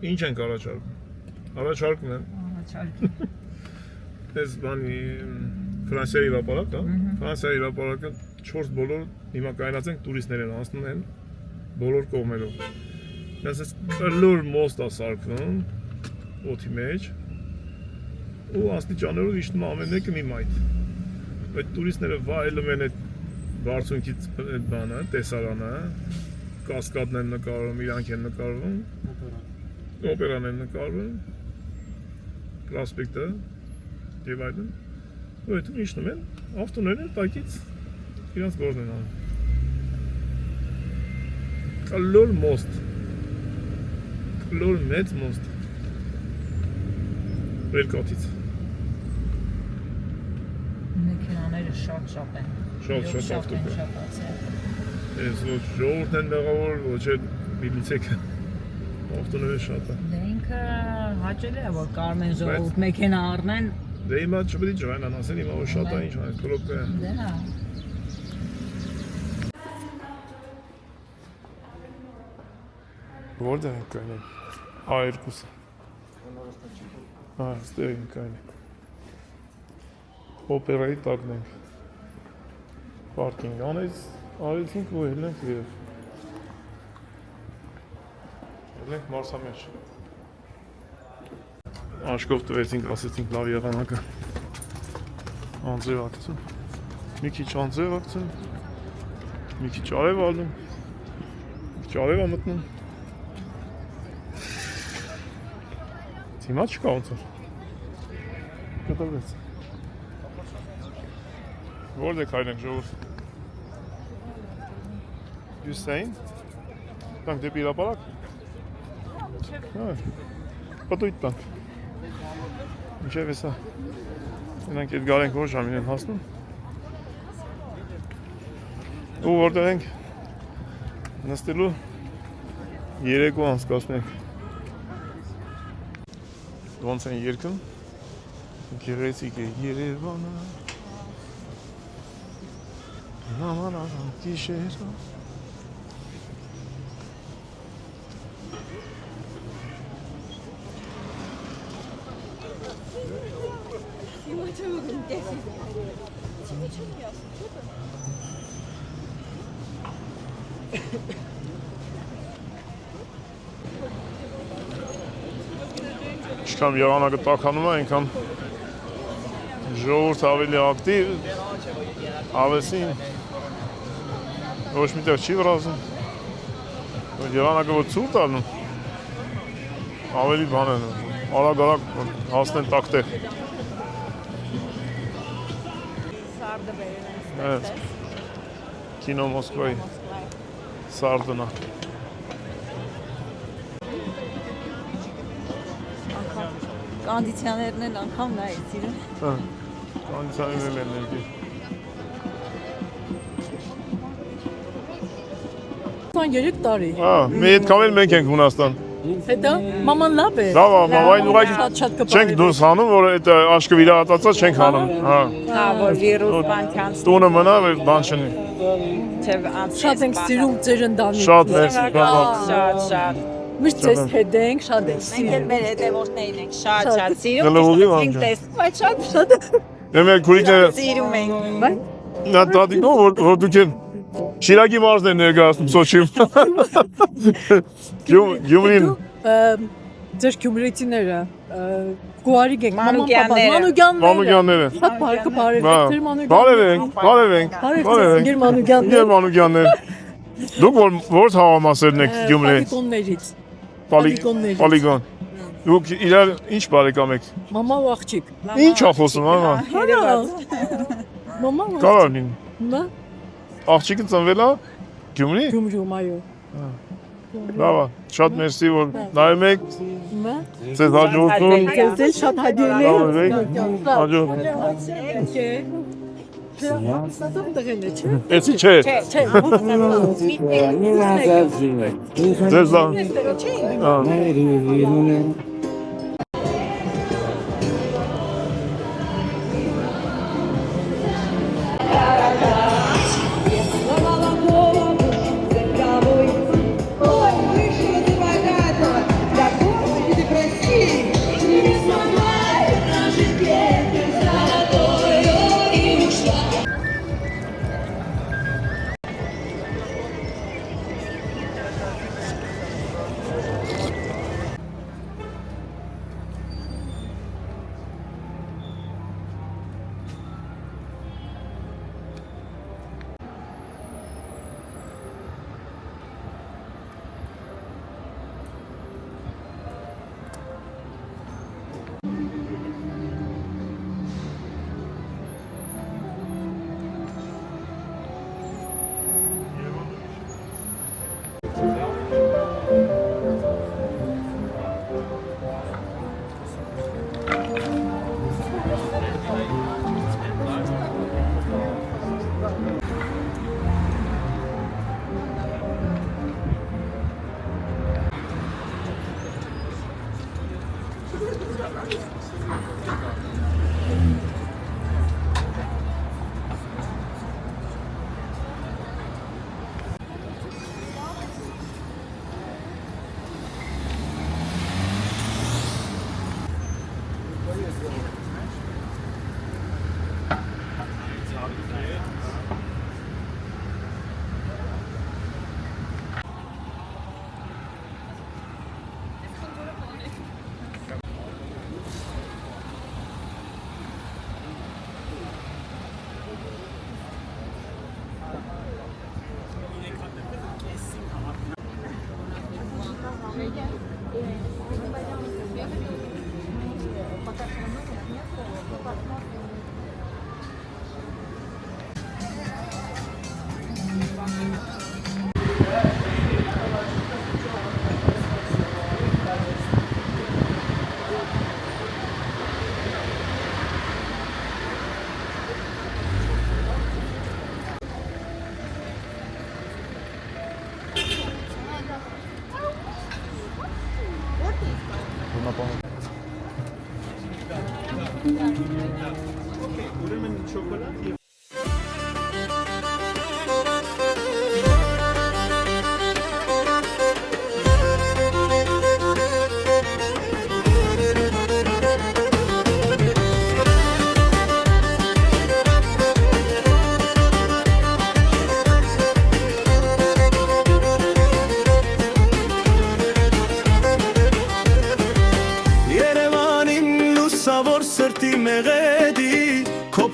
Ինչ ենք առաջարկում։ Առաջարկում են։ Այս բանի Ֆրանսիայի հրապարակ, հա։ Ֆրանսիայի հրապարակը 4 բոլոր հիմա կայացած են տուրիստներ են անցնում են բոլոր կողմերով։ Այսպես կլոր մոստ է սարքվում օդի մեջ։ Ու աստիճաններով իջնում ամեն մեկը մի մայթ։ Այդ տուրիստները վայելում են այդ բարձունքից այդ բանը, տեսարանը, կասկադն են նկարվում, իրանք են նկարվում, օպերան են նկարվում, պրոսպեկտը եւ այլն։ Ու այդում իջնում են, ավտոներն տակից իրանց գործն են անում։ Կլոր մոստ, կլոր մեծ մոստ, երկաթից։ Մեքենաները շատ են։ Շատ ավտոկ է։ Ես ոչ ժողովուրդ են մեղավոր, ոչ էլ միլիցեքը։ Ավտոները շատ է։ Դե ինքը հաճելի է, որ Կարմեն ժողովուրդ մեքենա առնեն։ Դե հիմա չպետք է ջրանան ասեն, հիմա որ շատ է ինչ անես, պրոպկա է։ Դե հա։ Որտե՞ղ ենք կայնում։ A2-ը։ Ստեղ ենք կայնում։ Օպերայի տակն ենք։ Պարկինգ արեցինք ու ելնենք և։ Ելնենք մարսամեջ։ Աշկով տվեցինք, ասեցինք լավ եղանակը։ Անձև ակցում։ Մի քիչ անձև ակցում։ Մի քիչ արև ալնում։ Մի քիչ արև ամտնում։ Հիմա չկա ոնց որ։ Կտվեց։ Որտե քայլենք ժողովուրդ։ You saying? Տանք դեպի հրապարակ։ Հա։ Պատույտ տանք։ Ինչև էսա։ Նրանք այդ գարենք որ ժամին են հասնում։ Ու որտեղ ենք նստելու երեկո անցկացնենք։ Ոնց են երգում։ Գեղեցիկ է Երևանը։ Նամանան գիշերը։ Ինչքան եղանակը տաքանում է, այնքան ժողովուրդ ավելի ակտիվ, հավեսին, ոչ միտեղ չի վրազում, եղանակը որ ցուրտ ալնում, ավելի բան են, արագ հասնեն տակտեղ։ Կինո Մոսկվայի Սարդնա։ Կոնդիցիոներն են անգամ նայեց իրեն։ Հա, կոնդիցիոներն են ներկի։ Երեք տարի։ Հա, մի հետքամ էլ մենք ենք Հունաստան։ Հետո մաման լավ է։ Լավ է, մամային ուղղակի շատ չենք դուրս հանում, որ այդ աշկը վիրահատացած չենք հանում։ Հա։ Հա, որ վիրուս բան չանցնի։ Տունը մնա, բան չնի։ Շատ ենք սիրում ձեր ընտանիքը։ Շատ մերսի, Շատ։ Միշտ ձեզ հետ ենք, շատ ենք Մենք սիրում։ էլ մեր հետևորդներին ենք շատ սիրում։ Գլուխի Ենք վանք։ տեսնում, այդ շատ Դեմել քուրիկները սիրում ենք։ նա տատիկով որ դուք են Շիրակի մարզն են ներկայացնում Սոչիում։ Գյումրին։ Ձեր գյումրեցիները գուարիկ ենք, Մանուկյանները։ Շատ բարքը բարև եք, ձեր Բարև Մանուկյաններ։ Դուք որ թաղամասերն եք Գյումրի։ Պալիգոն։ Դուք իրար ինչ բարեկամ եք։ Մամա ու աղջիկ։ Ինչ ա խոսում, մամա։ Մամա։ Կարանին։ Նա Աղջիկը ծնվել է Գյումրի։ Գյումրիում այո։ Լավ է, շատ մերսի որ նայում եք։ Ձեզ հաջողություն։ Ձեզ շատ հաջողություն։ Էսի չէ։ Ձեզ լավ։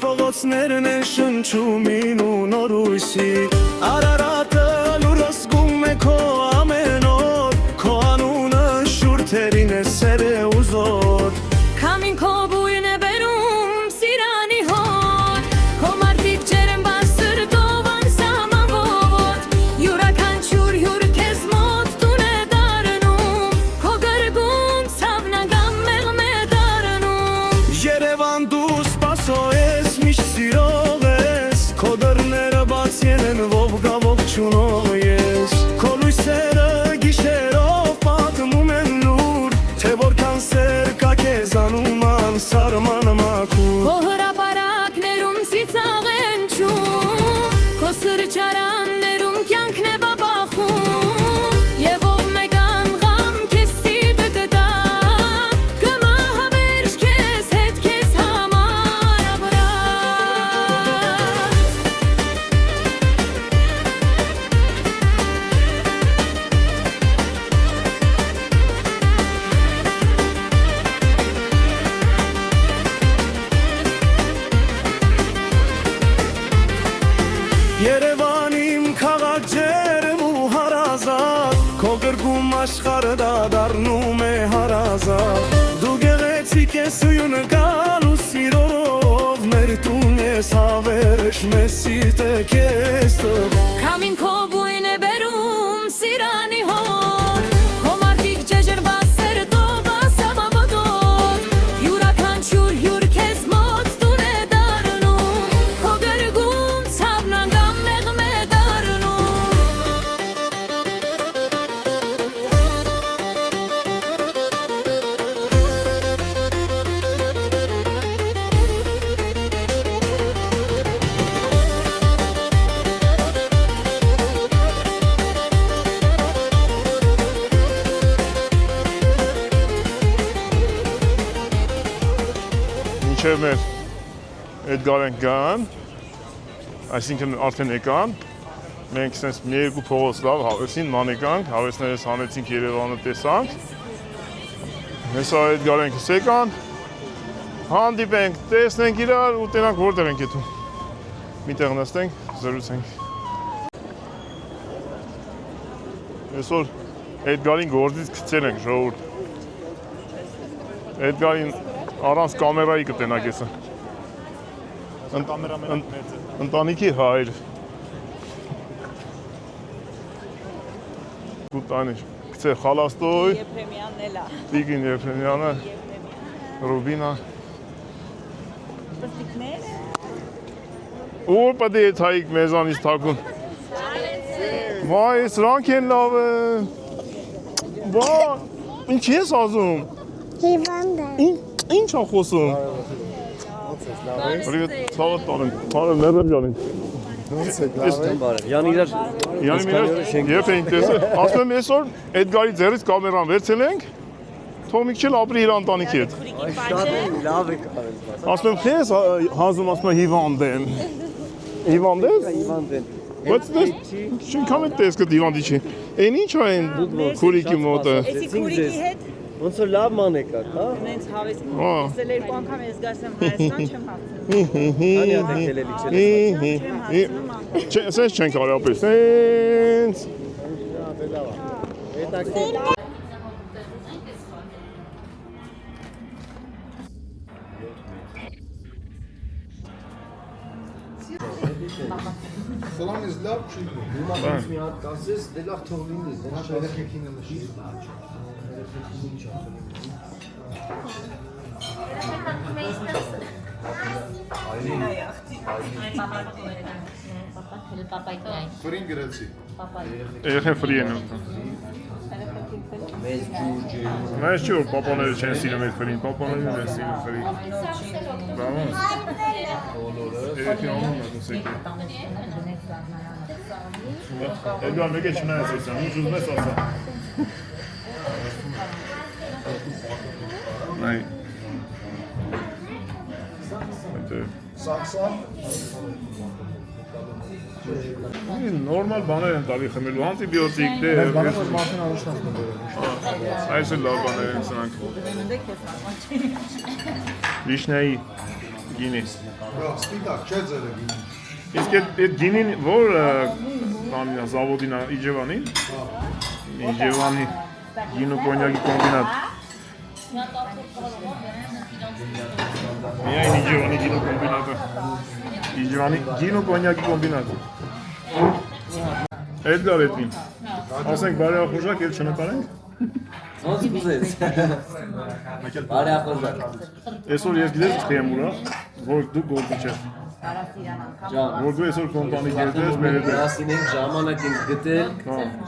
Փողոցներն են շնչում ինու նորույսի Արարատը լուրս գում է քո ամեն օր Քո անունը շուրթերին է սեր է ուզոր Քամին քո բույն է բերում սիրանի հոտ Քո մարդիկ ջերմ բասր դովան սաման ողոտ Յուրաքանչյուր հյուր քեզ մոտ տուն է դարնում Քո գրգում ցավնագամ մեղմ է դարնում Երևան դու սպասո ես միշտ սիրող ես Քո դռները բաց ելեն ողգավող չունող ես Քո լույսերը գիշերով պատմում են լուր Թե որքան սեր կա քեզ անուման սարման մաքուր Քո հրապարակներում ծիծաղ են ճում Քո սրճարաններում կյանքն է բաբախում Եվ ով մեկ անգամ քեզ սիրտը կտա Կմահավերջ քեզ հետ քեզ համար ապրած Երևան իմ քաղաք ջերմ ու հարազատ Քո գրգում աշխարհը դա դառնում է հարազատ Դու գեղեցիկ ես ու նկալու սիրով Մեր տուն ես հավերժ մեզ սիրտը քեզ տղ Քամին քո բույն է բերում սիրանի հոտ Քո մարդիկ ջեջր բասեր դովա սամավոտոտ Յուրաքանչյուր հյուր քեզ մոտ տուն է դարնում Քո գրգում ցավնանգամ մեղմ է դարնում Մինչև մեր Էդգար ենք գան, այսինքն արդեն եկան, մենք սենց մի երկու փողոց լավ հավեսին մանեկանք, հավեսներս հանեցինք Երևանը տեսանք, հեսա Էդգար ենք եկան, հանդիպենք, տեսնենք իրար ու տենանք որտեղ ենք եթում, միտեղ նստենք, զրուցենք։ Այսօր Էդգարին գործից գցել ենք ժողովուրդ, Էդգարին Առանց կամերայի կտենակ եսը։ Ընտանիքի հայր։ Կուտանի, կցե խալաստոյ, Եփրեմյանն էլա։ Տիգին Եփրեմյանը, Ռուբինա։ Պստիկները։ Ու պետք է թայիկ մեզանից թակուն։ Վայ, սրանք են լավ են։ Վա, ինչ ես ասում։ Ինչ ա խոսում։ Привет, слава Տորեն։ Բարև մերեմ ջանին։ Յան իրար Յանի միրը երբ էինք տեսել, ասում եմ այսօր Էդգարի ձեռից կամերան վերցել ենք, Թոմիկ չել ապրի իր ընտանիքի հետ։ շատ լավ է կարել։ Ասում եմ քեզ հանձնում ասում եմ հիվանդ եմ։ Հիվանդ ես։ Իվան դեն։ Բայց ինչքան է տեսքը հիվանդի չի։ Այն ինչ է այն քուրիկի մոտը։ Էսի քուրիկի հետ Ոնց որ լավ ման եկար, հա։ նենց հավես։ Ա։ Իսել երկու անգամ ես գասեմ Հայաստան չեմ հասնում։ Քանի հատ եք ելել իջել։ Չէ, ասես չենք արի ապրես։ Սենց։ Սլան ես լավ չի գում։ Հիմա մի հատ կասես, դե լավ թող լինի, դե Շատ երեքին եմ շի։ Ֆրին գրեցի։ Երեխեն ֆրի են ուտում։ մեծ ջուրջի։ Բայց չէ որ պապաները չեն սիրում այդ ֆրին, պապաները են սիրում ֆրի։ Բավական։ Երեխին անում է դուսեկի։ Էդգար մեկ է չնայես ասա, ինչ ուզում ես ասա։ Նայ։ Սաքսան։ Նորմալ բաներ են տալի խմելու, անտիբիոտիկ, դե։ Բանը որ մարդին առաջնացնում է։ Այս էլ լավ բաներ են սրանք։ Վիշնայի գինի։ Սպիտակ չէ ձերը գինի։ Իսկ այդ գինին որ բանին զավոդին Իջևանի։ Իջևանի գինու կոնյակի կոմբինատ։ Միայն Իջևանի գինու կոմբինատը։ Իջևանի գինու կոնյակի կոմբինատը։ Էդգար էդին։ Ասենք բարեախորժակ էլ չնկարենք։ Ոնց կուզես։ Բարի ախորժակ։ Այսօր ես գիտես ինչ եմ ուրա, որ դու գոլդի չես։ Ջան, Որ դու այսօր կոմպանի գերտես մեր հետ։ դասին ենք ժամանակ ենք գտել,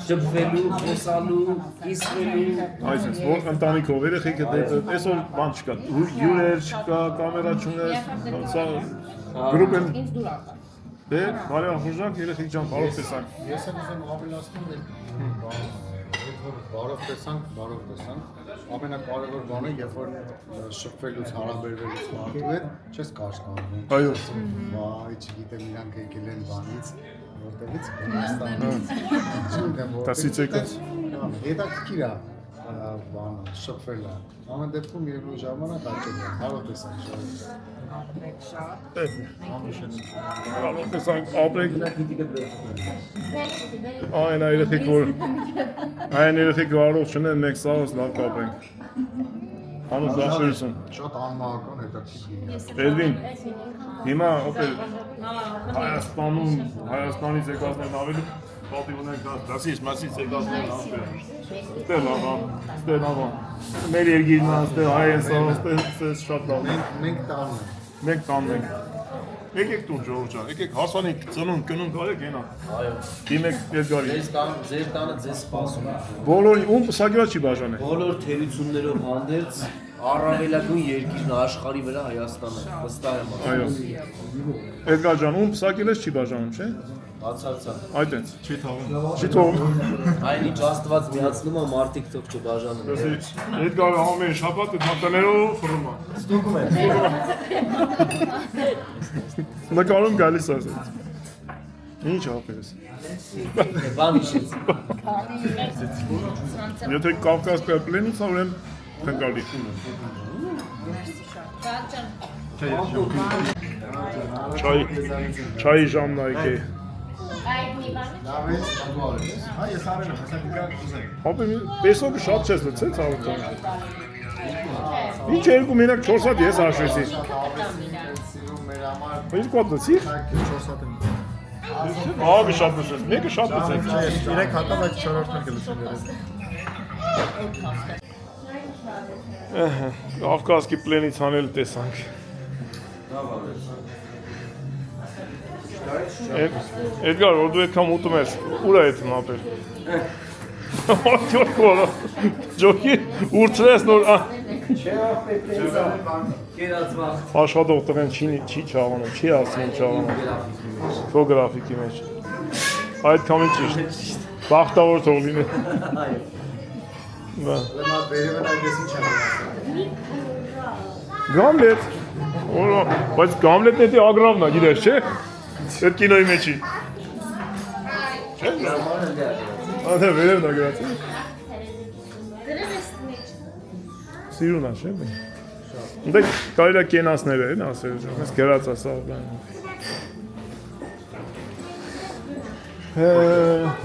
շփվելու, խոսալու, իսվելու։ Այսինքն, որ ընտանիքով երեխեքը այսօր բան չկա, հյուրեր չկա, կամերա չունես, սա գրուպ են։ Դե, բարեախորժակ երեխեք ջան, բարով տեսանք։ Ես եմ ուզում ավելացնել բարով տեսանք, ամենակարևոր բանը, երբ որ շփվելուց հարաբերվելուց մարդու հետ չես կաշկանդում։ Այո։ Վայ, չգիտեմ իրանք եկել են բանից, որտեղից Վրաստանից։ Չգիտեմ Տասից եկած։ Հետաքրքիր է բանը, շփվելը։ Ամեն դեպքում երկու ժամանակ աճել է, բարով տեսանք շփվելը։ Բարով տեսանք, ապրենք։ Այն երեխեք որ այն երեխեք առողջ չնեն, մենք սաղս լավ կապենք։ Անուս դաշերություն։ Շատ անմահական հետաքրքիր։ Էդվին, հիմա օպեր Հայաստանից եկածներն ավելի պատիվ ունենք դասից, մասից եկածներն ավելի։ Ստեղ լավ, մեր երկիրն է, ստեղ հայ են սա, ստեղ շատ լավ։ Մենք տանն ենք։ Մենք տանն ենք։ Եկեք տուն Ժողովուրդ ջան, եկեք հասանիք, ծնունդ, կնունդ արեք ենա։ Այո։ Դիմեք Էդգարի։ Ձեր տանը ձեզ սպասում է։ Բոլորի ում պսակիրա չի բաժան է։ Բոլոր թերություններով հանդերձ առավելագույն երկիրն աշխարհի վրա Հայաստանը, վստահ եմ։ Այո։ Էդգար ջան, ում պսակիլես չի բաժանում, չէ։ Բացարձակ։ Այդ էնց, չի թողում։ Չի թողում։ Այնինչ Աստված միացնում է մարդիկ թող չբաժանում։ Էդգարը ամեն շաբաթ այդ մատներով ֆռում է։ Ստուգում եմ։ Նկարում գալիս է ասած։ Ինչ ապերես։ Բան հիշեց։ Եթե Կովկաս կապլենից ուրեմն քնկալի։ Չայ ժամն այգի։ Լավ է, դու արես։ Հա, ես արել եմ, հեսա կգա կուզեմ։ Ապե պեսոկը շատ չես լցեց ավտոն։ Ինչ երկու մենակ 4 հատ ես հաշվեցի։ Սիրում մեր համար Ինչ կոտնեցի։ 4 հատ եմ։ Ահա շատ լսես։ Մեկը շատ լսես։ 3 հատը բայց 4-րդն էլ կլսեմ երես։ Կավկասկի պլենից անել տեսանք։ Էդգար, որ դու այդքան ուտում ես, ուր է այդ մապեր։ Ո՞ր կորը։ Ջոկի ուրցրես նոր Կերածված աշխատող տղեն չի չաղանում, չի ասում չաղանում։ Քո գրաֆիկի մեջ։ Այդ կամին ճիշտ։ Բախտավոր թող լինի։ Բա։ Լեմա վերևն այդպես ինչ եմ։ Գամլետ։ Բայց Գամլետն էդի ագրավն է, գիտես, չէ՞։ Այդ կինոյի մեջի։ Չէ՞։ Ահա վերևն է գրացի։ Սիրուն է, չէ՞։ Դե կարելի է կենասներ են ասել, ես գրած ասա բան։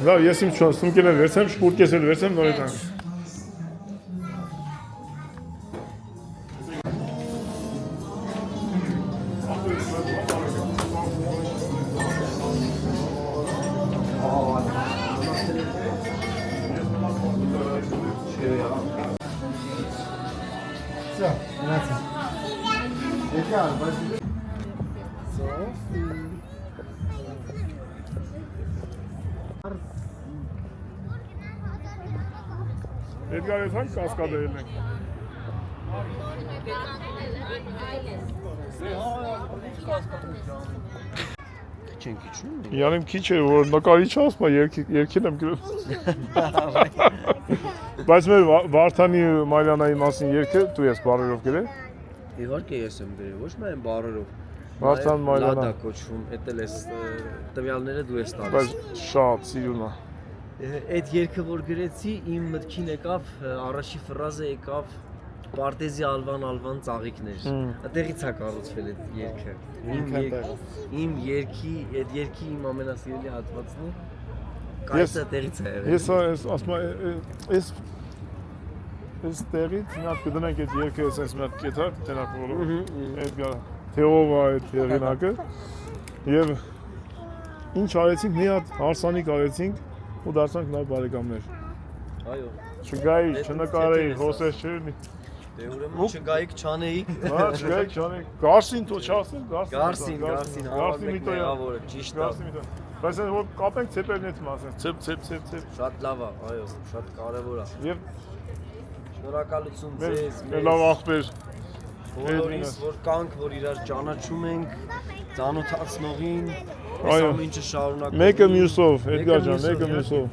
Լավ, ես իմ սումկերը վերցեմ, շպուրկես էլ վերցեմ, նոր ետ անք։ Всё, грացի։ Եկալ, բայց Էդգար ես հանք կասկադերել ենք։ չենք իջնում։ Յանում քիչ է, որ նկարիչ ասում է, երկին եմ գրում։ Բայց մեր Վարդանի Մարիանայի մասին երկը դու ես բարերով գրել։ Իհարկե ես եմ գրել, ոչ միայն բառերով։ Վարդան Մարիանա։ Լադա կոչվում, էտել էս տվյալները դու ես տալիս։ Բայց շատ սիրուն է։ Այդ երգը որ գրեցի, իմ մտքին եկավ, առաջի ֆրազը եկավ Պարտեզի Ալվան ծաղիկներ։ Այդտեղից է կառուցվել այդ երգը։ Իմ երգի, այդ երգի իմ ամենասիրելի հատվածն է։ Կայսը այդտեղից է եղել։ Ես ասում եմ, այս տեղից մի հատ կդնենք այդ երգը, այսպես մի հատ կետար, տենակ որով։ Էդգար Թեով է այդ հեղինակը։ Եվ ինչ արեցինք, մի հատ հարսանիք արեցինք ու դարձանք նոր բարեկամներ։ Այո։ Չգայի, չնկարեի, հոսես չերնի։ Դե ուրեմն չգայիք չանեիք։ Հա, չգայի, չանեի։ Գարսին թո չասեմ, Գարսին, մեղավորը, ճիշտ է։ Բայց այն որ կապենք ցեպերն հետ մասը, ցեպ։ Շատ լավ է, այո, շատ կարևոր է։ Եվ Շնորհակալություն ձեզ, մեր լավ աղբեր։ բոլորիս, որ կանք, որ իրար ճանաչում ենք, ծանոթացնողին, այս Այո։ ամեն ինչը շարունակում։ Մեկը մյուսով, Էդգար ջան, մեկը մյուսով։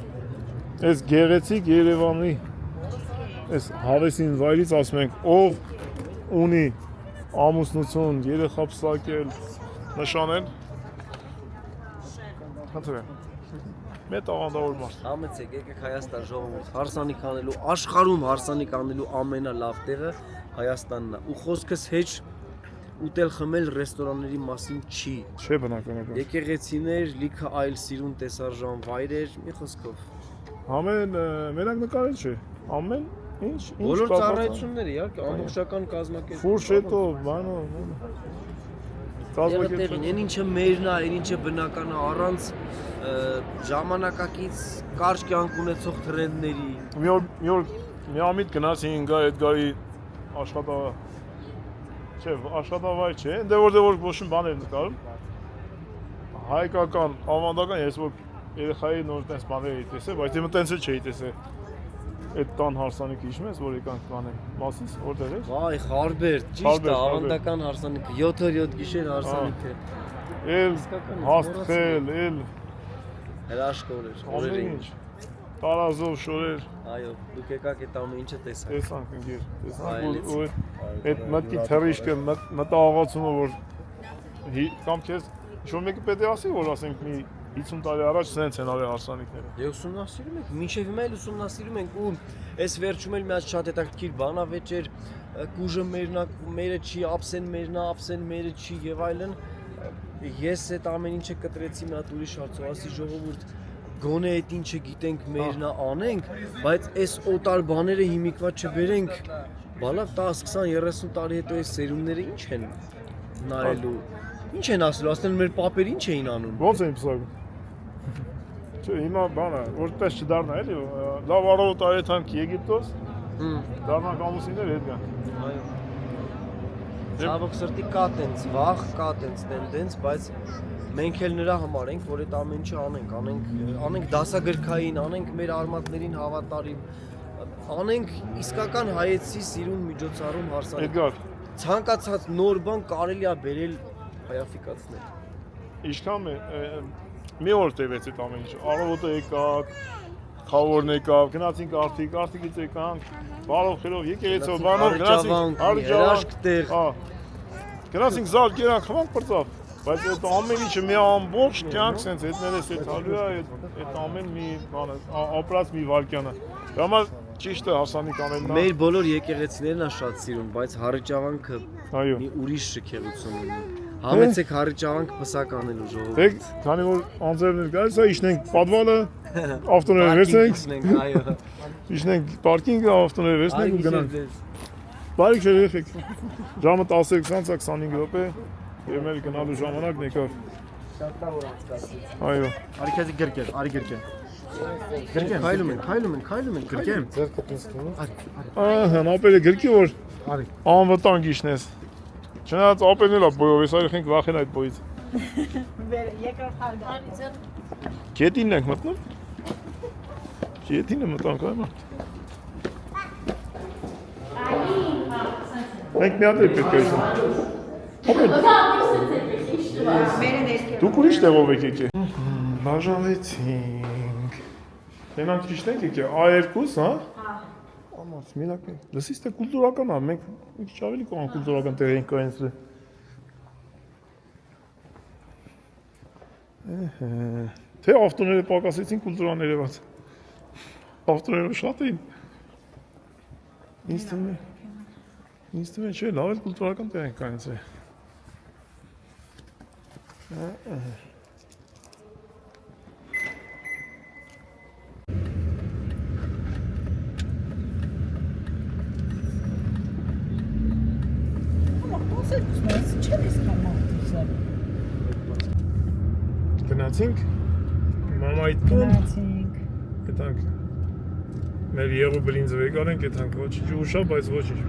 Այս գեղեցիկ Երևանի այս հավեսին վայրից ասում ենք, ով ունի ամուսնություն, երեխա փսակել, նշանել։ Հատուր։ Մեծ աղանդավոր մարդ։ Համեցեք, եկեք Հայաստան ժողովուրդ, հարսանիք անելու, աշխարհում հարսանիք անելու ամենալավ տեղը Հայաստանն է։ Ու խոսքս հեչ ուտել խմել ռեստորանների մասին չի։ Չէ բնականաբար։ Եկեղեցիներ, լիքը այլ սիրուն տեսարժան վայրեր, մի խոսքով։ Ամեն մենակ նկարել չէ։ Ամեն ինչ Բոլոր ծառայությունները, իհարկե, ամբողջական կազմակերպ։ Ֆուրշետո, բանո։ Տեղին, այն ինչը մերն է, այն ինչը բնական է, առանց ժամանակակից կարճ կյանք ունեցող տրենդների։ Մի օր միամիտ գնացինք Էդգարի աշխատավայր չէ, այնտեղ որտեղ որ ոչ մի բան էր նկարում։ Հայկական, ավանդական, ես որ երեխայի նոր տես բաներ էի տեսել, բայց դեմ տենց էլ չէի տեսել։ Այդ տան հարսանիքը հիշում ես, որ եկանք բաներ, մասից որտեղ էր։ Վայ, Խարբերտ, ճիշտ է, ավանդական հարսանիքը, 7-7 գիշեր հարսանիքը։ Էլ հաստղել, էլ Հրաշքոր էր, ամեն օրերին։ ինչ։ Տարազով շորեր, Այո, դուք եկաք այդ ամեն ինչը տեսաք։ տեսանք ընկեր, տեսանք Այլից։ ու այդ մտքի թռիչքը, մտահաղացումը, որ կամ քեզ ինչ-որ մեկը պետք է ասի, որ ասենք մի 50 տարի առաջ սենց են արել հարսանիքները։ Դե ուսումնասիրում ենք, մինչև հիմա էլ ուսումնասիրում ենք ու այս վերջում էլ մի հատ շատ հետաքրքիր բանավեճեր, կուժը մերնա, մերը չի, ափսեն մերնա, ափսեն մերը չի եւ այլն։ Ես այդ ամեն ինչը կտրեցի մի հատ ուրիշ հարցով, ասի ժողովուրդ գոնե այդ ինչը գիտենք մերնա անենք, բայց այս օտար բաները հիմիկվա չբերենք Բալավ 10, 20, 30 տարի հետո այս սերունդները ինչ են նայելու։ Ինչ են ասելու, ասել մեր պապեր ինչ էին անում։ Ոնց են պսակում։ Չէ, հիմա բանը, որտես չդառնա էլի, լավ առավոտ այդանք Եգիպտոս, դառնանք ամուսիններ հետ գան։ Այո։ Ցավոք սրտի կա տենց վախ, կա տենց տենդենց, բայց մենք էլ նրա համար ենք, որ այդ ամեն ինչը անենք դասագրքային, անենք մեր արմատներին հավատարիմ, անենք իսկական հայեցի սիրուն միջոցառում հարսանիք։ Էդգար, Ցանկացած նոր բան կարելի է բերել հայաֆիկացնել։ ինչքան մի օր տևեց այդ ամեն ինչը։ Առավոտը եկաք, խավորն եկավ, գնացինք արդիկից եկանք, բարով խելով եկեղեցով, բանով գնացինք, հրաշք տեղ։ Հա։ Գնացինք զալ կերանք, խմանք պրծավ։ Բայց այդ ամեն ինչը մի ամբողջ կյանք սենց հետներես այդ հալու է, այդ ամեն մի բանը, ապրած մի վարկյանը։ Համար ճիշտ է հասանիք անելն է։ Մեր բոլոր եկեղեցիներն է շատ սիրուն, բայց Հարիճավանքը Այո։ մի ուրիշ շքեղություն ունի։ Համեցեք Հարիճավանք պսակ անելու ժողովուրդ։ Դեք, քանի որ անձերներ գալիս է, իշնենք պատվալը, ավտոները վերցնենք, այո։ իշնենք պարկինգը, ավտոները վերցնենք ու գնանք։ Բարիք չէ եղեք։ Ժամը 10:20-25 րոպե, եւ մեր գնալու ժամանակն եկավ։ Այո։ Արիքեզի գրկեր, արի գրկեր։ Քայլում են, Գրկեմ։ Ձեր կտեսնում։ Ահա, ապերը գրքի որ Արի։ անվտանգ իշնես։ Չնայած ապերն էլ է բոյով, ես այլ խենք վախեն այդ բոյից։ Երկրորդ հարգանքը։ Գետինն ենք մտնում։ Գետինը մտանք այ մարդ։ Մենք մի հատ էլ պետք է 있ում։ Դուք ուրիշ տեղով եք եկել։ Բաժանեցինք։ Դենանք ճիշտ ենք եկել, A2, հա։ Ամաց, մենակ մենք, լսից թե կուլտուրական է, մենք մի քիչ ավելի կան կուլտուրական տեղ ենք կայացրել։ Թե ավտոները պակասեցին կուլտուրան երևաց։ Ավտոները շատ էին։ Ինձ թվում է չէ, լավ էլ կուլտուրական տեղ ենք կայացրել։ Գնացինք մամայի տուն, գտանք մեր եղու բլինձը վեգան ենք, գտանք ոչինչ ուշա, բայց ոչինչ,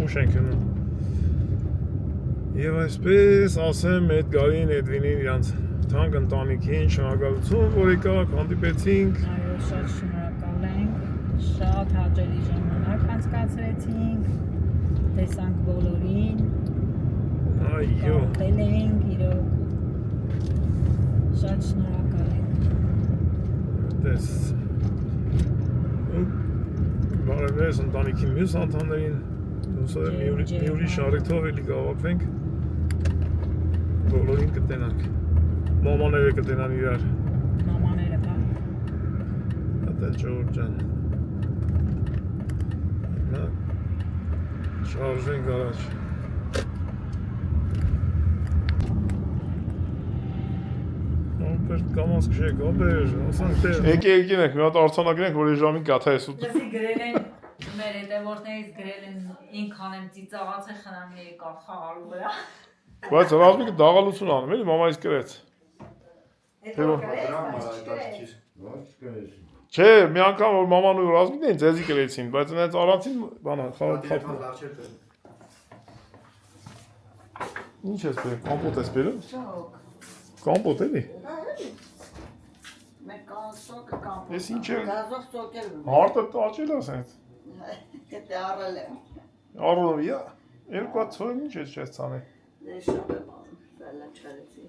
ուշ ենք հնում։ Եվ այսպես ասեմ Էդգարին, Էդվինին իրանց թանկ ընտանիքին շնորհակալություն, որ եկաք, հանդիպեցինք։ Այո, շատ շնորհակալ ենք, շատ հաճելի ժամանակ անցկացրեցինք, տեսանք բոլորին, Այո, տել ենք իրոք, շատ շնորհակալ ենք։ տես։ Բարևես ընտանիքի մյուս անդամներին, հուսով եմ մի ուրիշ առիթով էլի կհավաքվենք, բոլորին կտենանք, մամաները կտենան իրար, Մամաները կա։ հատել Ժողովուրդ ջան, նա շարժենք առաջ, կամաց կշեք, ապեր, ասանք թե եկեք ենք, մի հատ արձանագրենք, որ այս ժամին կաթա ես ուտ Լսի գրել են մեր հետևորդներից գրել են ինքան եմ ծիծաղացել խնամ եկավ խաղալու վրա։ Բայց ռազմիկը դաղալություն անում էլի, մամայից կրեց Չէ, մի անգամ որ մաման ու ռազմիկն էին ձեզի կրեցին, բայց նրանց առանցին բանա, խաղում Ինչ ես բերում, կամպոտ ես բերում? Կամպոտ էլի? Ես ինչ է, հարտը տաճել ես հենց Կետե առել եմ Առոլով, յա, երկու հատ ծորին ինչ ես չես ծանել Դե շատ եմ անում, չարեցի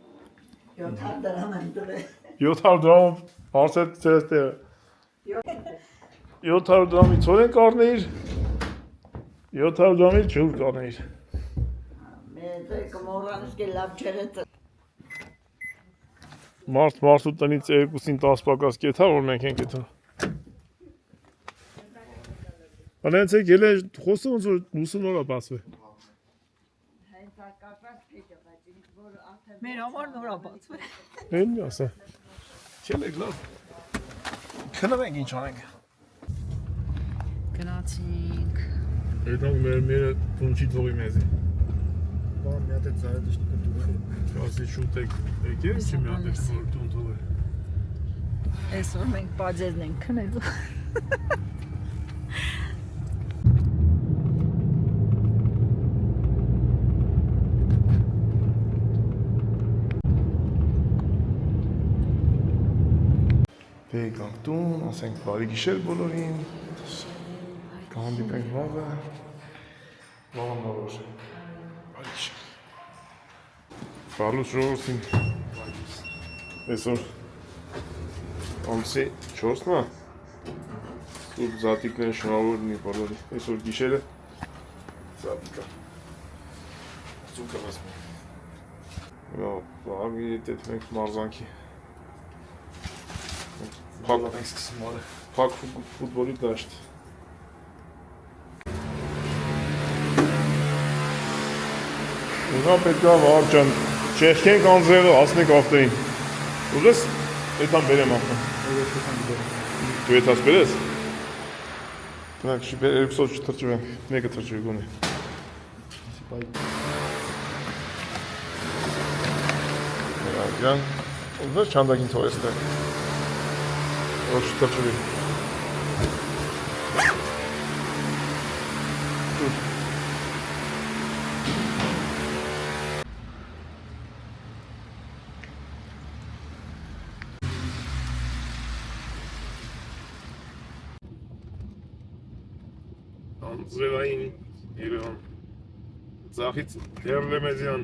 700 դրամ եմ դրել 700 դրամ հարցետ ծերես տեղը 700 դրամի ծոր են կարնեիր 700 դրամի ջուր կարնեիր Մեզ կմորանս կե լավ չերեցը Մարդու տնից երկուսին 10 պակաս կեթա, որ մենք ենք եթա Անենց եք ել է խոսում ոնց որ լուսուն օրա բացվե Մեր համար նորա բացվել։ Էլ մի ասա Չել եք լավ Քնվենք ինչ անենք գնացինք։ Այդտեղ մեր տունչի թողի մեզի։ Բան մի հատ է զարդաշնիկը դուրս։ Ասի շուտ եկեք, չի մի հատ որ տուն թողի։ Այսօր մենք բաժերն ենք քնելու։ Եկանք տուն, ասենք բարի գիշեր բոլորին։ Կհանդիպենք վաղը։ Վաղը նորոշ։ Բարի գիշեր։ Բարլուս ժողովրդին։ Այսօր ամսի 4-ն է։ Սուրբ զատիկները շնորհավորնի բոլորի։ Այսօր գիշերը զատիկա։ Զուկա ասում։ Վաղը դեպի մենք մարզանքի։ Փակ ֆուտբոլի դաշտ։ Ուզա պետք է վաղ ջան, չեղքենք անձրևը հասնենք ավտոյին։ Ուզես, այդան բերեմ ավտոն։ Դու եթաս բերես։ Տնակ չի բեր, երկսոտ չթրջվենք, մեկը թրջվի գոնի։ Ջան, ուզես չանդակին թողես տեղ։ Ոչ թրջվի։ Անձրևային Երևան, ձախից Տերլեմեզյան,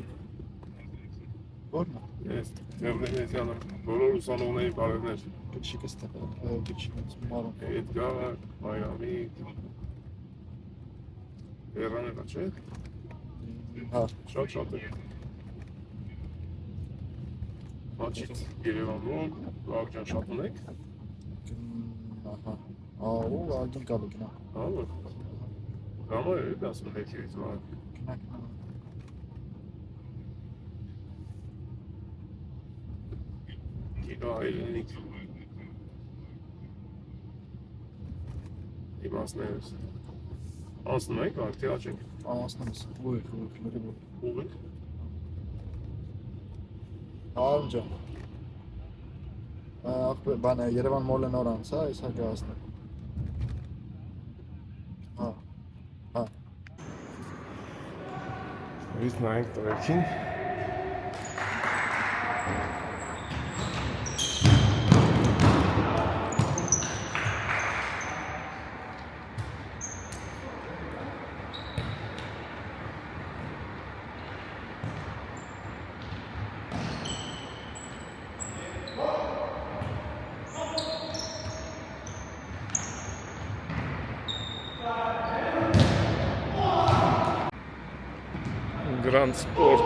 Որն է։ ես Տերլեմեզյանը, բոլոր ուսանողների բարևներ, Գչիկը ստեղել, գչիկը մարում։ Էդգար, Մայամի, Երանը կա չէ, Հա, շատ է, Մաչից Երևանում, աղջան շատ ունեք, ահա, ու ագին կալու գնա։ աղը, Rama öyle aslında belki var. Kilo ailelik. İmas ne yapıyorsun? Aslında ne var? Tiyatro. Anasınız. Buyur, buyur. Olur. Amca. Ben Yerevan Morlen oransa, ishak aslında. Ha. Ha. Biz nayik tabii. Grand Sport.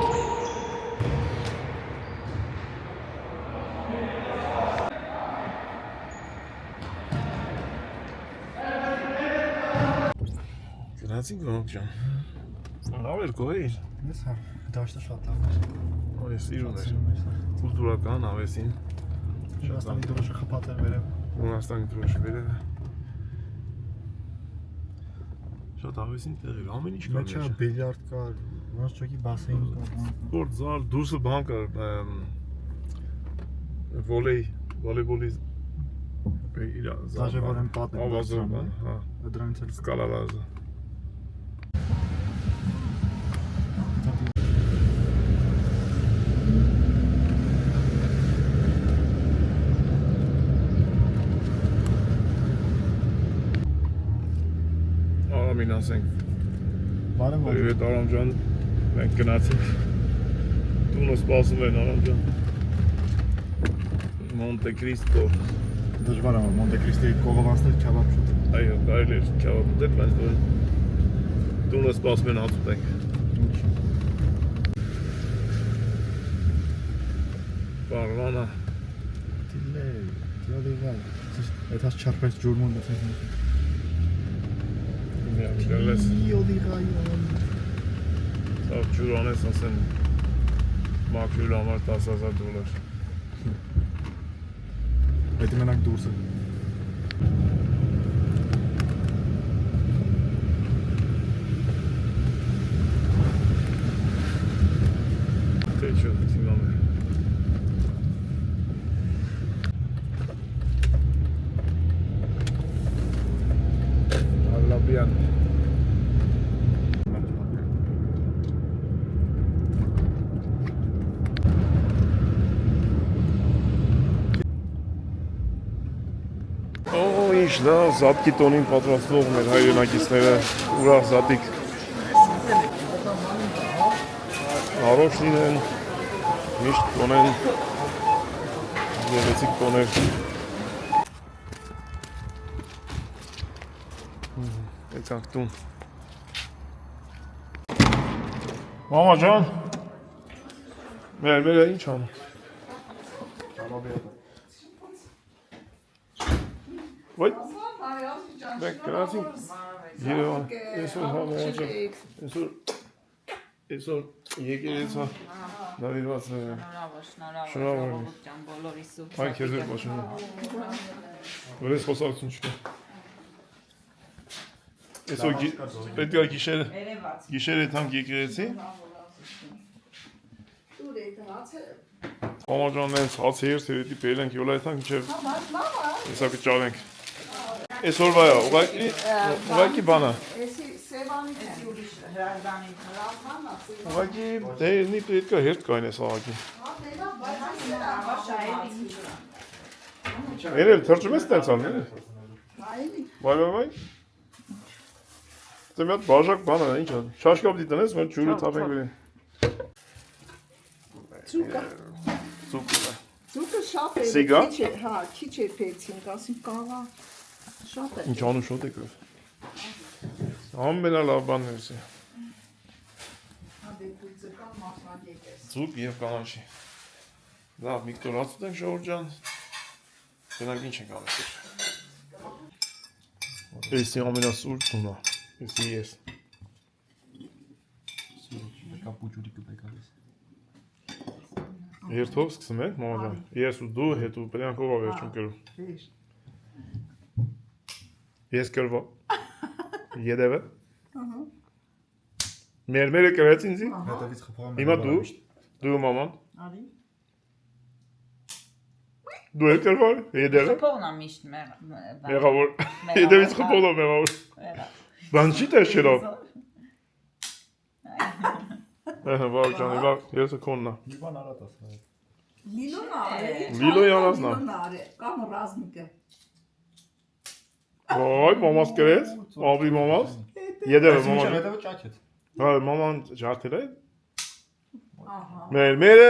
Գնացինք ողջան։ Լավ էր գոհիր։ Ես հա, դաշտը շատ լավ էր։ Ոյ սիրուն էր։ Կուլտուրական ավեսին։ Շաստանի դրոշը խփած էր վերև։ Ունաստանի դրոշը վերև։ Շատ ավեսին տեղ էր, ամեն ինչ կար։ Մեջը բիլիարդ կար, ոնց չոքի բասեին կար։ Sport zal, դուրսը բան կար, վոլեյբոլի իրա Դաժե որ են պատն են ավազով, հա, դրանից էլ սկալավազը։ Արամին ասենք, բարև Բարև Արամ ջան, մենք գնացինք, տունը սպասում են Արամ ջան, Մոնտե Կրիստո, դժվար է Մոնտե Կրիստոյի կողովանցներ քյաբաբ շուտ։ այո, կարելի էր քյաբաբ ուտել, բայց տունը սպասում են հաց ուտենք։ Բարվանա, Դիլե, դիալիվալ։ Այդ հաց չարպես ջուրմուն դեպս։ գելես, Իոդիղայոն։ սավ ջուր անես ասեն, մաքրուր համար $10,000։ Այդ մենակ դուրսը։ Բաղդասարյան։ Ինչ լավ զատկի տոնին պատրաստվող մեր հայրենակիցները ուրախ զատիկ առողջ լինեն, միշտ տոնեն գեղեցիկ տոներ։ Եկանք տուն։ Մամա ջան, մեր ինչ անում։ Ոյ, մենք գնացինք Երևան, այսօր համոջը, այսօր եկեղեցա նավիրված է։ Շնորհավոր եմ։ Այն քեզ էլ բաշնում։ Որես խոսակցություն չկա։ Այսօր պետք է գիշերը թանք եկեղեցի։ Համոջան են հացը երթ երետի պել ենք յոլա եթանք մինչև հեսա կճարենք։ Այսօրվա է, ուղակի բանա։ Ուղակի դերնի պետք է հերթ կային ես աղակի։ Երել թրջում ես տեցան, վայ։ Դե մի հատ բաժակ բան է, ինչ է, շաշկապ դիտանես, մեր ջուրը թափենք վերին։ Ծուկը շատ է, Սիգա? քիչ է պեցինք, ասին կաղա, շատ է։ Ինչ անում շոտ եք ով։ Ամենա լավ բանն է սի։ Ծուկ և կանանչի։ Լավ, Միկտոր հացուտ ենք Ժողոր ջան, գնանք ինչ ենք անեցիր։ Էսի ամենասուր տունա, էսի ես։ Կապուճուրիկը բեկալիս։ Երթով սկսում ենք, մամա ջան, ես ու դու հետ ու պրյանքով ավերջում կրում։ Ես կրվա, եդևը։ Մերը կրեց ինձի, Հետևից խփում հիմա դու մաման։ Դու էլ կրվար, եդևը։ Խփողն է միշտ Մեղավոր, եդևից խփողն է մեղավոր։ Բան չի տես չերով։ Վաղ ջան, հիմա եսը կոննա։ Իվան արատաս։ Լիլոյի անասնա։ Կամ ռազմիկը։ Ոյ, մամաս կրեց, ապրի մամաս։ Եդևը մաման։ Հետևը ճաչեց։ Հա, մաման ջարդել է։ Մերը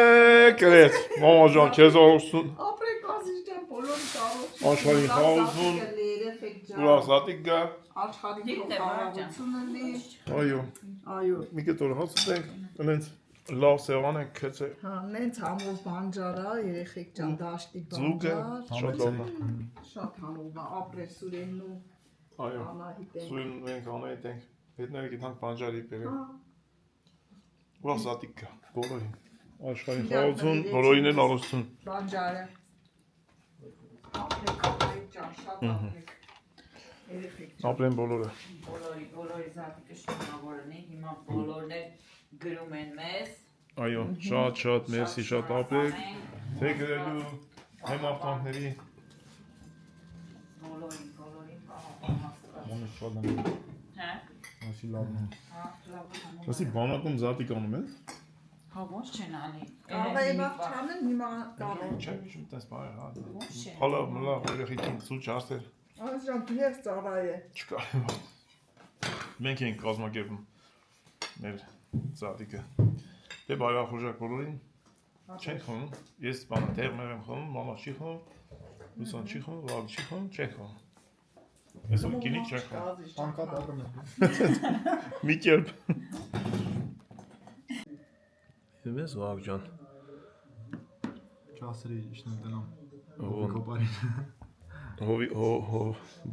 կրեց, մամա ջան, քեզ օրհուսուն։ Ապրեք ազիժ բոլորի կարողություն։ Աշխարհի խաղաղություն, ուրախ զատիկ գա։ Աշխարհի խաղաղությունը լի։ Այո, մի կետ օր հաց ուտենք, ընենց լավ սեղան ենք քեցե։ Հա, նենց համով բանջարա, երեխեք ջան, դաշտի Ձուկը, բանջար։ շատ լավն է։ Շատ համով է, ապրե Սուրենն ու Այո, Անահիտ ենք։ սույն մենք անայիտ ենք, հետները գիտանք բանջարի բերենք։ Ուրախ զատիկ գա, բոլորին։ Աշխարհի խաղաղություն, բոլորին են առողջություն։ Բանջարը։ Ապրեք ջան, շատ ապրեք։ Ապրեն բոլորը։ Բոլորի զատիկը շնորհավոր լինի, հիմա բոլորն էլ գրում են մեզ։ Այո, շատ մերսի, շատ ապրեք։ Թե գրելու hem ապրանքների Բոլորին Մոնը շատ լավ։ Հա։ Ասի լավն է։ Հա, լավ։ Ասի բանակում զատիկ անում են։ Հա, ո՞նց չեն անի։ Կարևակ չանեն, հիմա կարող։ Չէ, միշտ տես բայ, հա։ Հալա, մլա, երեխեքին ցույց արել։ Ազժան, դու ես ծառայ է։ Չկա։ Մենք ենք կազմակերպում մեր զատիկը։ Դե բայ խոժակ բոլորին չեն խոնում։ Ես բանը դեր մեր եմ խոնում, մամա չի խոնում, լուսան չի խոնում, վաղ չի խոնում, չեն խոնում։ Այսօր գինի չեն խոնում։ Անկա դառնում է։ Մի կերպ։ Ես վաղ ջան։ Չասրի իշնեմ տնամ։ Ո՞ն Կոպարին։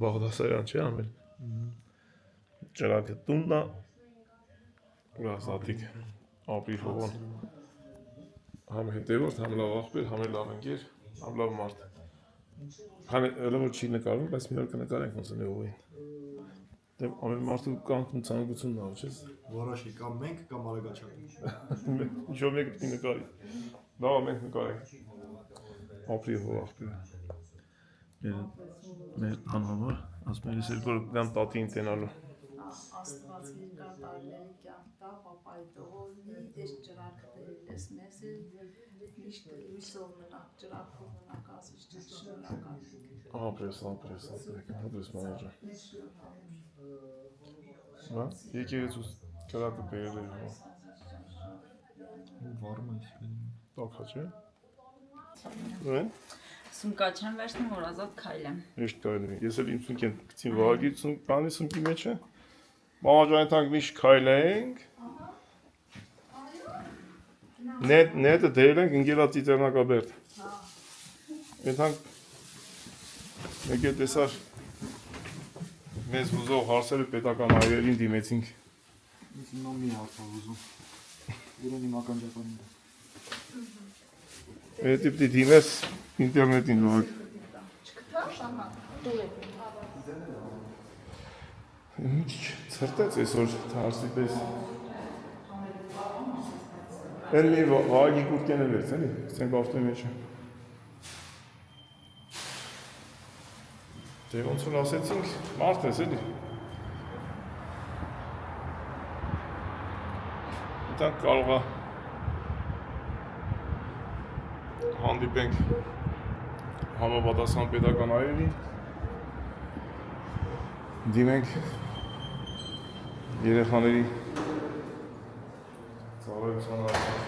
Բաղդասարյան չի ամեն։ Ճրակը տուննա։ Ուրախ զատիկ։ Ապրի հողոն։ Համ հետևորդ, համ լավ աղբեր, համ լավ ընկեր, համ լավ մարդ։ Համ լավ չի նկարում, բայց մի օր կնկարենք ոնց են հողին։ Դե ամեն մարդու կանքում ցանկությունն ավ, չես։ Որոշի կամ մենք կամ Արագաչյանը։ Ինչ-որ մեկը պիտի նկարի։ Լավ մենք նկարենք։ Ապրի հող աղբերը։ Մեր անհամար, ասում են ես երկու գամ տատին տենալու։ Աստված երկար տարիների կյանք տա, պապայտով դες ջրակը դերես մեզ միշտ լույսով մնաք, ջրակով մնաք, ասիշ շնորհակալ ենք։ Ապրես, մանեջը։ Հա, եկեղեցուց ջրակը բերել է։ Վարում ես։ Տակա չէ։ Ո՞ն։ Սումկա չեմ վերցնում, որ ազատ քայլեմ։ Միշտ կարելի։ Ես էլ իմ սունկեն գցին վահագի բանի սունկի մեջ է։ Մամաջան տանք միշտ քայլենք։ Նետը դերել ենք ընկելացի Տերնակաբերդ։ Ենթանք եկե տեսար մեզ ուզող հարցերը պետական այրերին դիմեցինք։ Ինձ նո մի հարցավ ուզում։ Իրեն իմ ականջականին։ Այդ դեպի դիմես ինտերնետին վաղ։ Ցրտեց այսօր հարցի պես։ Են մի վաղի կուրկեն է վերց, էլի, սենք ավտոյի մեջ է։ Դե ոնց որ ասեցինք, մարդ ես, էլի։ Դրանք կարող է հանդիպենք համապատասխան պետական այրերին, դիմենք երեխաների ծառայության հարցով։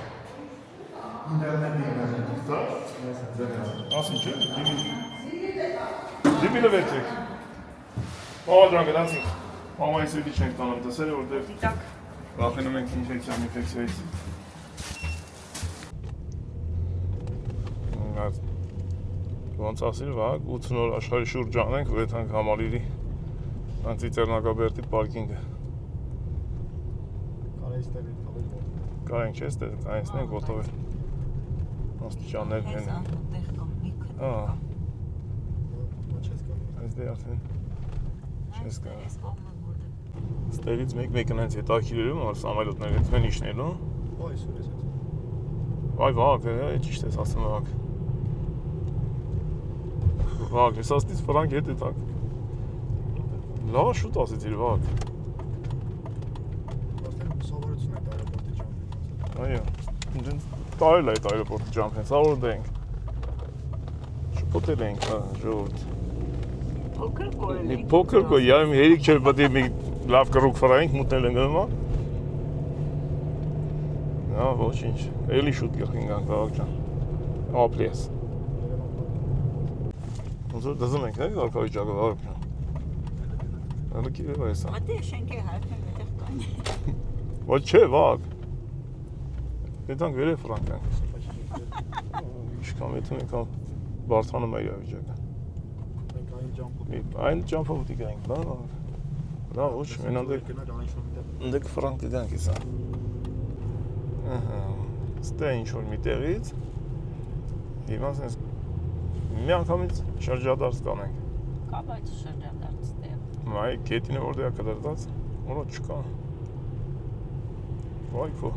Ասին չէ, դիմի լվեցեք։ Մամա գնացինք, մամայի սրտի չենք տանում, տեսել է որտեղ վախենում ենք ինֆեկցիայից։ Ոնց ասիր վաղ 8 նոր աշխարհի շուրջ անենք, որ եթանք համալիրի անցի Տերնակաբերդի պարկինգը։ Կարենք չես դեր, կանցնենք ոտով է։ Աստիճաններն են։ Հա։ Այս դե արդեն չես կարող։ Ստերից մեկ-մեկնից հետաքրքրում որ սամալյոտներ հետ մեն իշնելու։ Վայ վաղ, ճիշտ ես ասում վաղ։ Վաղ, ես աստից ֆրանկ հետ է տակ։ Լավ շուտ ասեցիր վաղ։ Սովորություն է այրապորտի ջամփեն։ Այո, ինձ տարել է այդ այրապորտի ջամփեն, սավորդ ենք։ Շփոթել ենք, ժողովուրդ։ Փոքր կորել Մի ենք։ փոքր կո, իմ հերիք չէր պետք է մի լավ կռուկ ֆրանկ մուտնել ենք գնումա։ Հա, ոչինչ, էլի շուտ գլխին գանք վաղ ջան։ Ապրես։ Ոնց որ դզում ենք, նայ կարգավիճակը վաղ ջան։ Ալը կիրև այս։ Մատե շենքի հարցն այդտեղ կան։ Ոչ չէ, վաղ։ Դրանք վերե ֆրանկ են։ Ինչքան եթե մենք բարթանում է իրավիճակը։ Մենք այն ջամփը Այն ջամփով դի գանք, բա։ Դա ոչ, մենանդեք դեք ֆրանկ դանք էսա։ Ահա։ Ստե ինչ որ միտեղից հիմա sense մի անգամից շրջադարձ կանենք։ Կա բայց շրջադարձ տեղ։ Մայ կետինը որտեղ է կդրած, որը չկա։ Վայ քո։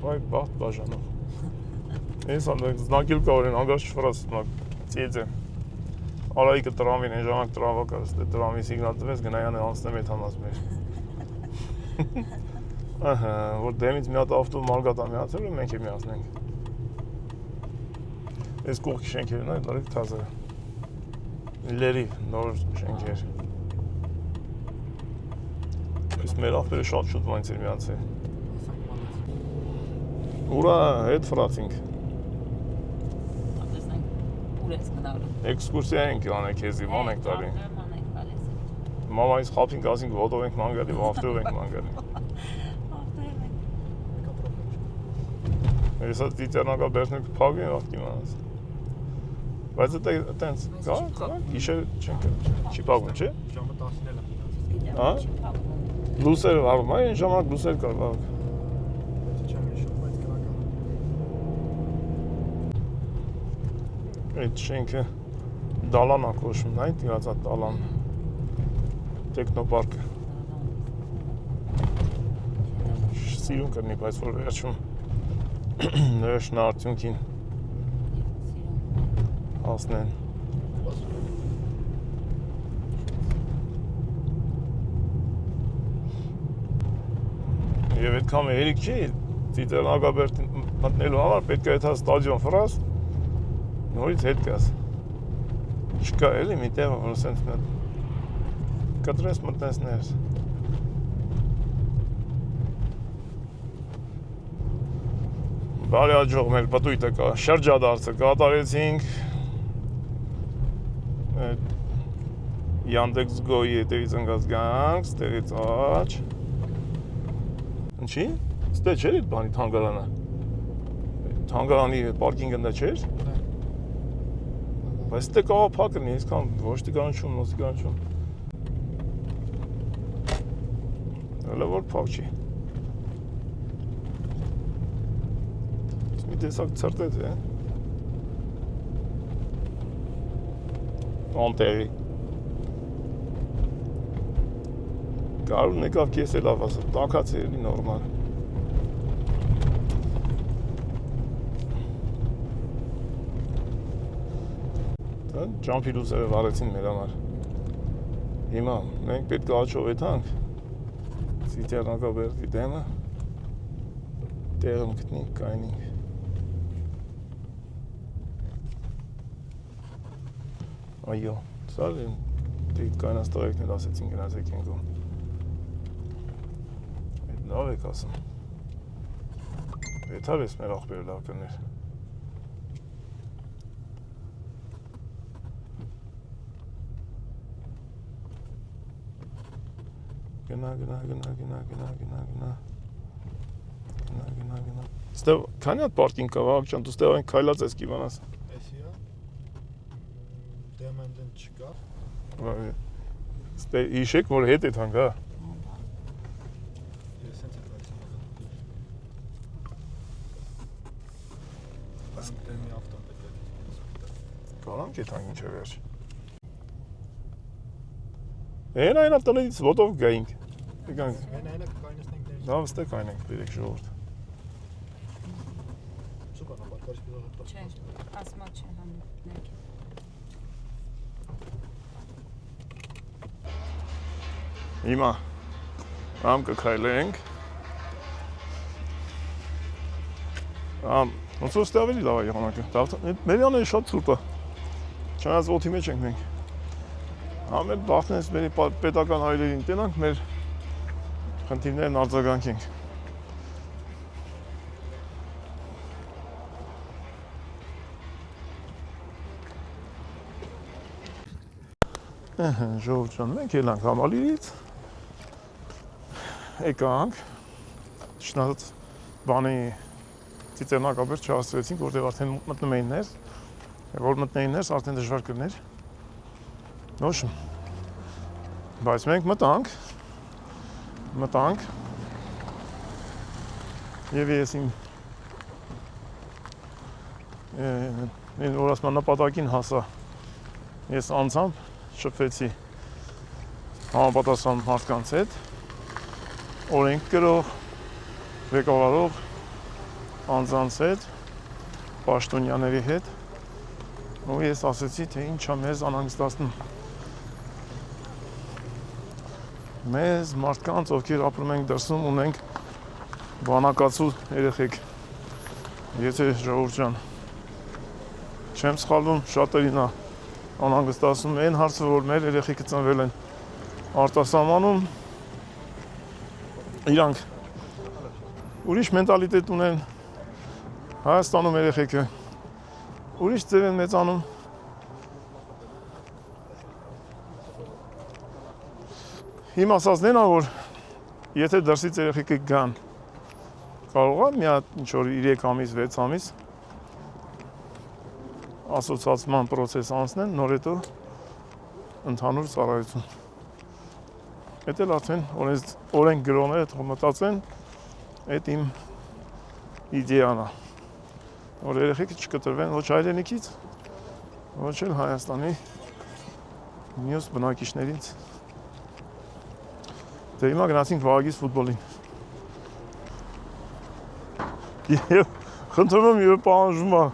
Վայ բախտ բաժանով։ Ես անդակ զնակիլ կա օրեն անգաշ ֆրաս նա ծիծե։ Արայիկը տրամվին են ժամանակ տրամվա կարս դե տրամվի սիգնալ տվես գնայան է անցնեմ այդ համազ մեր։ Ահա, որ դեմից մի հատ ավտո մարգատա միացել ու մենք է միացնենք։ Այս կողքի շենքերն այդ լարիք թազը։ Լերի նոր շենքեր։ Այս մեր աղբերը շատ շուտ մանց էր միացել։ Ուրա հետ ֆրացինք։ Տեսնենք ուր ես գնալու։ Էքսկուրսիա ենք անը քեզի ման ենք տալի։ Մամայից խափին գազինք ոտով ենք ման գալի, ավտով ենք ման գալի։ Ես այդ Տերնակաբերդն կփակվի ավտի մանած։ Բայց դա այտենց կա, գիշեր չենք չի փակվում, չէ։ Ժամը 10-ն էլ է։ Հա։ Լուսեր վարում, այն ժամանակ լուսեր կար վաղ։ Չեմ հիշում, բայց կրական։ Այդ շենքը դալան ա կոչվում, այն դիածա դալան։ Տեխնոպարկը։ Սիրուն կրնի, բայց որ վերջում նրա արդյունքին հասնեն։ Եվ այդքան հերիք չի, Ծիծեռնագաբերդին մտնելու համար պետք է այդա ստադիոն ֆրաս, նորից հետ գաս։ Չկա էլի մի տեղ, որ սենց կտրես մտնես ներս։ Բարի աջող մեր պտույտը կա, շրջադարձը կատարեցինք Yandex.Go-ի հետևից ընկած գանք, ստեղից աջ։ Ինչի՞։ Ստե չէր այդ բանի թանգարանը։ Թանգարանի պարկինգը դա չէր։ Բայց ստե կաղա փակրնի, այսքան ոստիկանություն, ոստիկանություն։ Հələ որ փակ չի։ Մի տեսակ ծրտեց է։ Անտերի։ Կարուն եկավ կեսել ավասը, տակած է էլի նորմալ։ Ջամփի լուսերը վարեցին մեր համար։ Հիմա մենք պետք է աչով եթանք Ծիծեռնագաբերդի դեմը տեղում գտնենք, կայնենք։ Այո, սա դիտ կայնած տղեկներ ասեցին գնացեք ենքում։ Այդ լավ եք ասում։ Եթար ես մեր աղբերը լավ կներ։ Գնա։ Ստեղ քանի հատ պարկինգ կա, Վահագ ջան, դու ստեղ այն քայլած ես կիվանաս։ Էսիա։ Դեմանդեն չկա։ Ստեղ հիշեք, որ հետ է թանկ, հա։ Ես հենց այդ այսինքն դեմի ավտոն պետք է։ Կարանք է թանկ ինչ է վերջ։ Այն տնից ոտով գայինք։ Եկանք։ Այնա կայնեցնենք ներս։ Լավ ստե կայնենք, բերեք ժողովուրդ։ Սուպեր, ապարքարի պիտի։ Չէ, ասմա չէ համ ներքին։ Հիմա ամ կքայլենք։ Ոնց որ ստե ավելի լավ է եղանակը։ Մերյանը շատ ցուրտ է։ Չնայած օդի մեջ ենք մենք։ Ամեն բախտնես մեր պետական հայրերին տենանք, մեր խնդիրներն արձագանքենք։ Ժողովուրդ ջան, մենք ելանք Համալիրից, եկանք, շնած բանի Ծիծեռնագաբերդ չհասցրեցինք, որտեղ արդեն մտնում էին ներս, որ մտնեին ներս, արդեն դժվար կլներ։ Նոշմ, բայց մենք մտանք և ես իմ որ ասման նպատակին հասա, ես անձամբ շփվեցի համապատասխան մարդկանց հետ, օրենք գրող, ղեկավարող անձանց հետ, պաշտոնյաների հետ, ու ես ասեցի, թե ինչա մեզ անհանգստացնում։ Մեզ մարդկանց, ովքեր ապրում ենք դրսում, ունենք բանակացու երեխեք, եթե ժողովուրդ ջան, չեմ սխալվում, շատերին է անհանգստացնում այն հարցը, որ մեր երեխեքը ծնվել են արտասահմանում, իրանք ուրիշ մենտալիտետ ունեն, Հայաստանում երեխեքը ուրիշ ձև են մեծանում։ Իմ ասածն են, որ եթե դրսից երեխեքը գան, կարող է մի հատ ինչ-որ 3 ամիս, 6 ամիս ասոցացման պրոցես անցնեն, նոր հետո ընդհանուր ծառայություն։ Էդ էլ արդեն օրենք գրողները մտածեն, այդ իմ իդեան է, որ երեխեքը չկտրվեն ոչ հայրենիքից, ոչ էլ Հայաստանի մյուս բնակիչներից։ Դե հիմա գնացինք Վահագից ֆուտբոլին։ Եվ խնդրում եմ եւ պահանջում եմ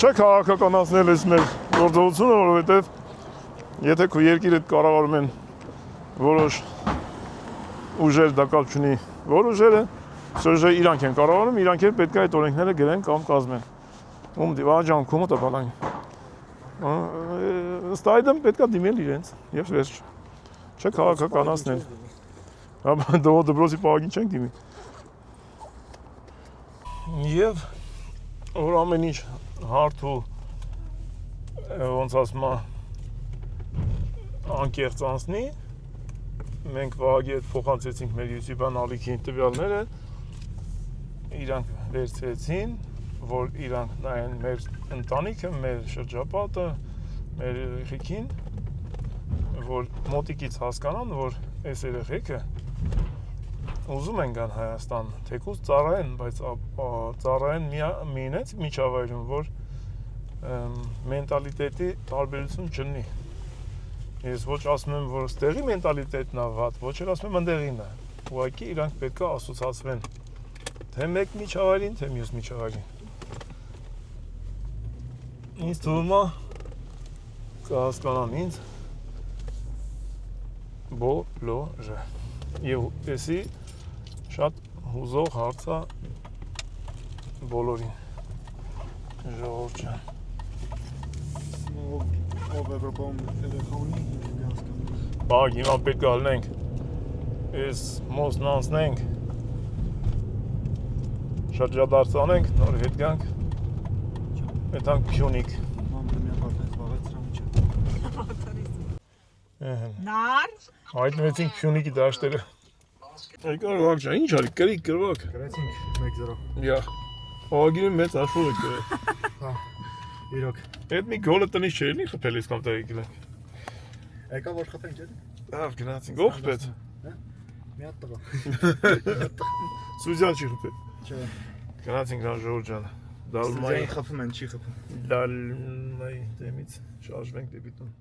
չէ քաղաքականացնել ես մեր գործողությունը, որովհետեւ եթե քո երկիրը կառավարում են որոշ ուժեր, դա կապ չունի, որ ուժերը Սրժը իրանք են կառավարում, իրանք էլ պետք է այդ օրենքները գրեն կամ կազմեն։ Ում դիվաջան կոմոդը բալան։ Ըստ այդմ պետք է դիմել իրենց եւ վերջ։ Չէ քաղաքականացնել։ Ապա դպրոցի պահագին չենք դիմի։ Եվ որ ամեն ինչ հարթ ու ոնց ասում անկեղծ անցնի, մենք Վահագի հետ փոխանցեցինք մեր YouTube-ան ալիքի տվյալները, իրանք վերցրեցին, որ իրանք նայեն մեր ընտանիքը, մեր շրջապատը, մեր երեխեքին, որ մոտիկից հասկանան, որ այս երեխեքը ուզում են գան Հայաստան, թեկուզ ծառայեն, բայց ծառայեն մինեց միջավայրում, որ մենտալիտետի տարբերություն չլինի։ Ես ոչ ասում եմ, որ ստեղի մենտալիտետն է վատ, ոչ էլ ասում եմ ընդեղին է։ Ուղղակի իրանք պետք է ասոցացվեն թե մեկ միջավայրին, թե մյուս միջավայրին։ Ինձ թվում է կհասկանան ինձ բոլորը։ Եվ էսի շատ հուզող հարց է բոլորին։ Ժողովուրդ ջան։ Ով Եվրոպայում երեխա ունի, ինքը հասկանում։ Բաղ, հիմա պետք է ալնենք, այս մոսն անցնենք, շրջադարձ անենք, նոր հետ գանք, եթանք Փյունիկ։ Մամը մի ապարտանից վաղեց սրամիչը։ Նար։ Հայտնվեցինք Փյունիկի դաշտերը։ Եկար Վաղ ջան, ինչ արի, կրիկ կրվակ։ Գրեցինք 1-0։ Յա, Վաղագիրը մեծ հաշվով է կրել։ Հա, իրոք։ Այդ մի գոլը տնից չէր լի խփել ես կամ տեղի գլենք։ Եկա որ խփենք էլի։ Լավ գնացինք, ով խփեց։ Մի հատ տղա։ Սուզյան չի խփել։ Չէ։ Գնացինք լավ ժողովուրդ ջան։ Դալմայի խփում են, չի խփում։ Դալմայի դեմից շարժվենք դեպի տուն։